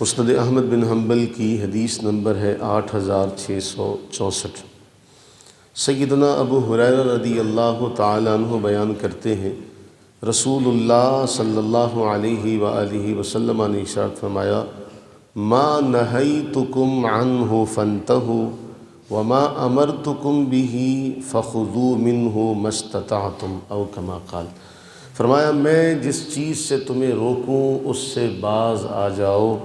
مسند احمد بن حنبل کی حدیث نمبر ہے 8664۔ سیدنا ابو ہریرہ رضی اللہ تعالیٰ عنہ بیان کرتے ہیں، رسول اللہ صلی اللہ علیہ وآلہ وسلم نے ارشاد فرمایا، ما نہیتکم عنہ فانتہوا وما امرتکم بہ فخذوا منہ ما استطعتم، او کما قال۔ فرمایا میں جس چیز سے تمہیں روکوں اس سے باز آ جاؤ،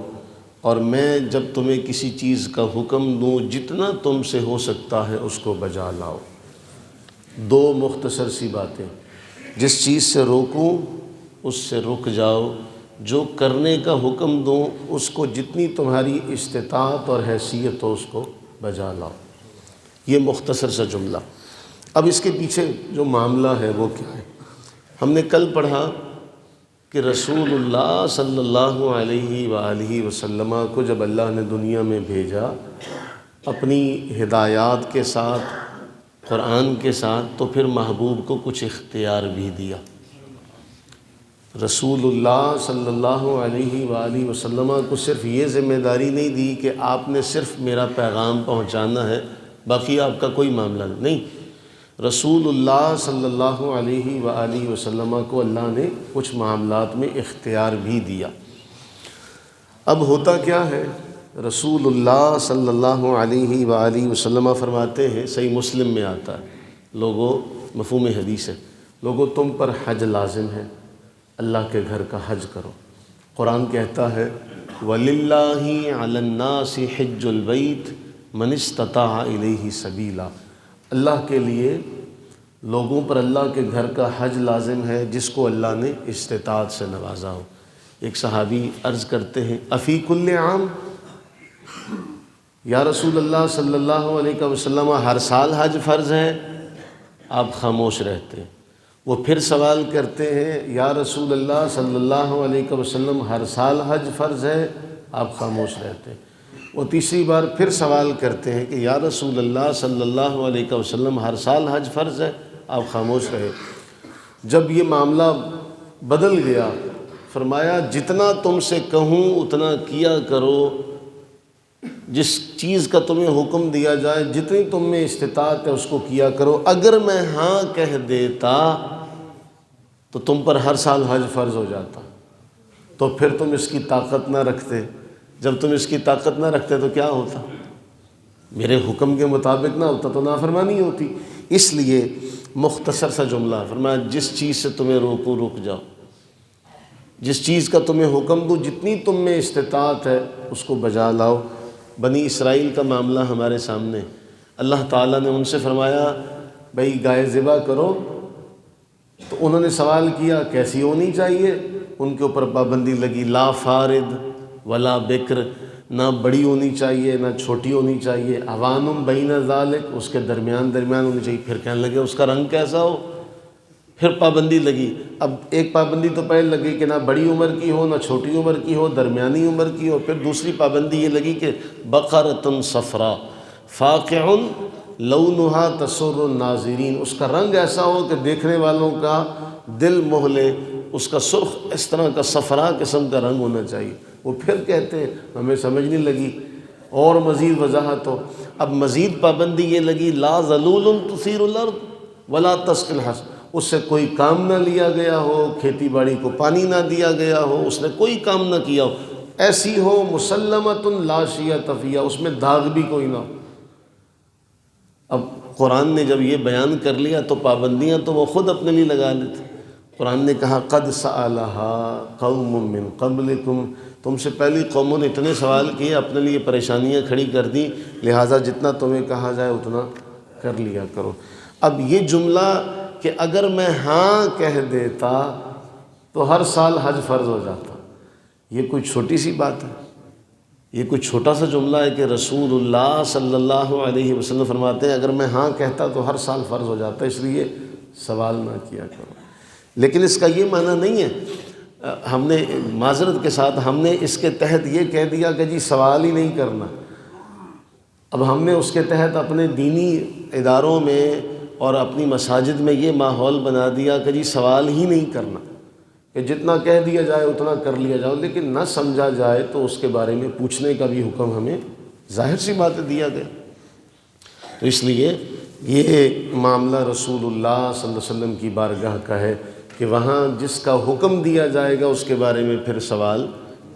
اور میں جب تمہیں کسی چیز کا حکم دوں جتنا تم سے ہو سکتا ہے اس کو بجا لاؤ۔ دو مختصر سی باتیں، جس چیز سے روکوں اس سے رک جاؤ، جو کرنے کا حکم دوں اس کو جتنی تمہاری استطاعت اور حیثیت ہو اس کو بجا لاؤ۔ یہ مختصر سا جملہ۔ اب اس کے پیچھے جو معاملہ ہے وہ کیا ہے؟ ہم نے کل پڑھا کہ رسول اللہ صلی اللہ علیہ وآلہ وسلم کو جب اللہ نے دنیا میں بھیجا اپنی ہدایات کے ساتھ، قرآن کے ساتھ، تو پھر محبوب کو کچھ اختیار بھی دیا۔ رسول اللہ صلی اللہ علیہ وآلہ وسلم کو صرف یہ ذمہ داری نہیں دی کہ آپ نے صرف میرا پیغام پہنچانا ہے، باقی آپ کا کوئی معاملہ نہیں۔ رسول اللہ صلی اللہ علیہ وآلہ وسلم کو اللہ نے کچھ معاملات میں اختیار بھی دیا۔ اب ہوتا کیا ہے، رسول اللہ صلی اللہ علیہ وآلہ وسلم فرماتے ہیں، صحیح مسلم میں آتا ہے، لوگوں، مفہوم حدیث ہے، لوگوں تم پر حج لازم ہے، اللہ کے گھر کا حج کرو۔ قرآن کہتا ہے وَلِلَّهِ عَلَى النَّاسِ حِجُّ الْبَيْتِ مَنِ اسْتَطَاعَ إِلَيْهِ سَبِيلًا۔ اللہ کے لیے لوگوں پر اللہ کے گھر کا حج لازم ہے جس کو اللہ نے استطاعت سے نوازا ہو۔ ایک صحابی عرض کرتے ہیں افی کل عام، یا رسول اللہ صلی اللہ علیہ وسلم ہر سال حج فرض ہے؟ آپ خاموش رہتے ہیں۔ وہ پھر سوال کرتے ہیں یا رسول اللہ صلی اللہ علیہ وسلم ہر سال حج فرض ہے؟ آپ خاموش رہتے ہیں۔ وہ تیسری بار پھر سوال کرتے ہیں کہ یا رسول اللہ صلی اللہ علیہ وسلم ہر سال حج فرض ہے؟ آپ خاموش رہے۔ جب یہ معاملہ بدل گیا، فرمایا جتنا تم سے کہوں اتنا کیا کرو، جس چیز کا تمہیں حکم دیا جائے جتنی تم میں استطاعت ہے اس کو کیا کرو۔ اگر میں ہاں کہہ دیتا تو تم پر ہر سال حج فرض ہو جاتا، تو پھر تم اس کی طاقت نہ رکھتے۔ جب تم اس کی طاقت نہ رکھتے تو کیا ہوتا؟ میرے حکم کے مطابق نہ ہوتا تو نافرمانی ہوتی۔ اس لیے مختصر سا جملہ فرمایا جس چیز سے تمہیں روکوں رک جاؤ، جس چیز کا تمہیں حکم دوں جتنی تم میں استطاعت ہے اس کو بجا لاؤ۔ بنی اسرائیل کا معاملہ ہمارے سامنے، اللہ تعالیٰ نے ان سے فرمایا بھئی گائے ذبح کرو، تو انہوں نے سوال کیا کیسی ہونی چاہیے؟ ان کے اوپر پابندی لگی، لا فارد ولا بکر، نہ بڑی ہونی چاہیے نہ چھوٹی ہونی چاہیے، اوانم بین ذالک، اس کے درمیان ہونی چاہیے۔ پھر کہنے لگے اس کا رنگ کیسا ہو؟ پھر پابندی لگی۔ اب ایک پابندی تو پہلے لگی کہ نہ بڑی عمر کی ہو نہ چھوٹی عمر کی ہو، درمیانی عمر کی ہو۔ پھر دوسری پابندی یہ لگی کہ بقرۃ صفراء فاقع لونھا تسر الناظرین، اس کا رنگ ایسا ہو کہ دیکھنے والوں کا دل موہ لے، اس کا سرخ اس طرح کا صفراء قسم کا رنگ ہونا چاہیے۔ وہ پھر کہتے ہیں ہمیں سمجھ نہیں لگی، اور مزید وضاحت ہو۔ اب مزید پابندی یہ لگی لا ذلول تثیر الارض ولا تسقی الحرث، اس سے کوئی کام نہ لیا گیا ہو، کھیتی باڑی کو پانی نہ دیا گیا ہو، اس نے کوئی کام نہ کیا ہو، ایسی ہو مسلمۃ لا شیۃ فیہا، اس میں داغ بھی کوئی نہ ہو۔ اب قرآن نے جب یہ بیان کر لیا تو پابندیاں تو وہ خود اپنے لیے لگا لیتے۔ قرآن نے کہا قد سألها قوم من قبلکم، تم سے پہلی قوموں نے اتنے سوال کیے، اپنے لیے پریشانیاں کھڑی کر دیں، لہٰذا جتنا تمہیں کہا جائے اتنا کر لیا کرو۔ اب یہ جملہ کہ اگر میں ہاں کہہ دیتا تو ہر سال حج فرض ہو جاتا، یہ کوئی چھوٹی سی بات ہے؟ یہ کوئی چھوٹا سا جملہ ہے کہ رسول اللہ صلی اللہ علیہ وسلم فرماتے ہیں اگر میں ہاں کہتا تو ہر سال فرض ہو جاتا، اس لیے سوال نہ کیا کرو۔ لیکن اس کا یہ معنی نہیں ہے، ہم نے معذرت کے ساتھ ہم نے اس کے تحت یہ کہہ دیا کہ جی سوال ہی نہیں کرنا۔ اب ہم نے اس کے تحت اپنے دینی اداروں میں اور اپنی مساجد میں یہ ماحول بنا دیا کہ جی سوال ہی نہیں کرنا، کہ جتنا کہہ دیا جائے اتنا کر لیا جائے، لیکن نہ سمجھا جائے تو اس کے بارے میں پوچھنے کا بھی حکم ہمیں ظاہر سی بات دیا گیا۔ تو اس لیے یہ معاملہ رسول اللہ صلی اللہ علیہ وسلم کی بارگاہ کا ہے کہ وہاں جس کا حکم دیا جائے گا اس کے بارے میں پھر سوال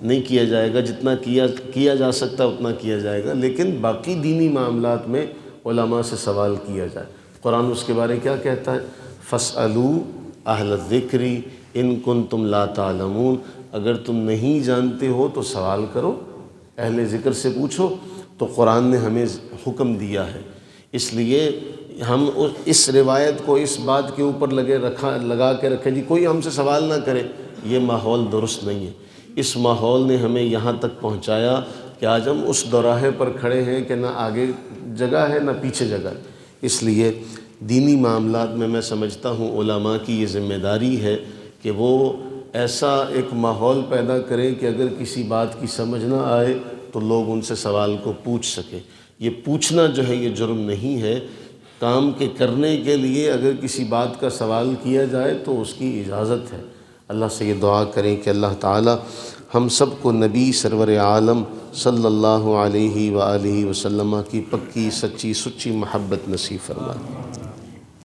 نہیں کیا جائے گا، جتنا کیا جا سکتا اتنا کیا جائے گا، لیکن باقی دینی معاملات میں علماء سے سوال کیا جائے۔ قرآن اس کے بارے کیا کہتا ہے؟ فَاسْأَلُوا أَهْلَ الذِّكْرِ إِن كُنتُمْ لَا تَعْلَمُونَ، اگر تم نہیں جانتے ہو تو سوال کرو، اہل ذکر سے پوچھو۔ تو قرآن نے ہمیں حکم دیا ہے، اس لیے ہم اس روایت کو اس بات کے اوپر لگا کے رکھیں جی کوئی ہم سے سوال نہ کرے، یہ ماحول درست نہیں ہے۔ اس ماحول نے ہمیں یہاں تک پہنچایا کہ آج ہم اس دوراہے پر کھڑے ہیں کہ نہ آگے جگہ ہے نہ پیچھے جگہ ہے۔ اس لیے دینی معاملات میں میں سمجھتا ہوں علماء کی یہ ذمہ داری ہے کہ وہ ایسا ایک ماحول پیدا کریں کہ اگر کسی بات کی سمجھ نہ آئے تو لوگ ان سے سوال کو پوچھ سکیں۔ یہ پوچھنا جو ہے یہ جرم نہیں ہے، کام کے کرنے کے لیے اگر کسی بات کا سوال کیا جائے تو اس کی اجازت ہے۔ اللہ سے یہ دعا کریں کہ اللہ تعالی ہم سب کو نبی سرور عالم صلی اللہ علیہ وآلہ وسلم کی پکی سچی سچی محبت نصیب فرمائے۔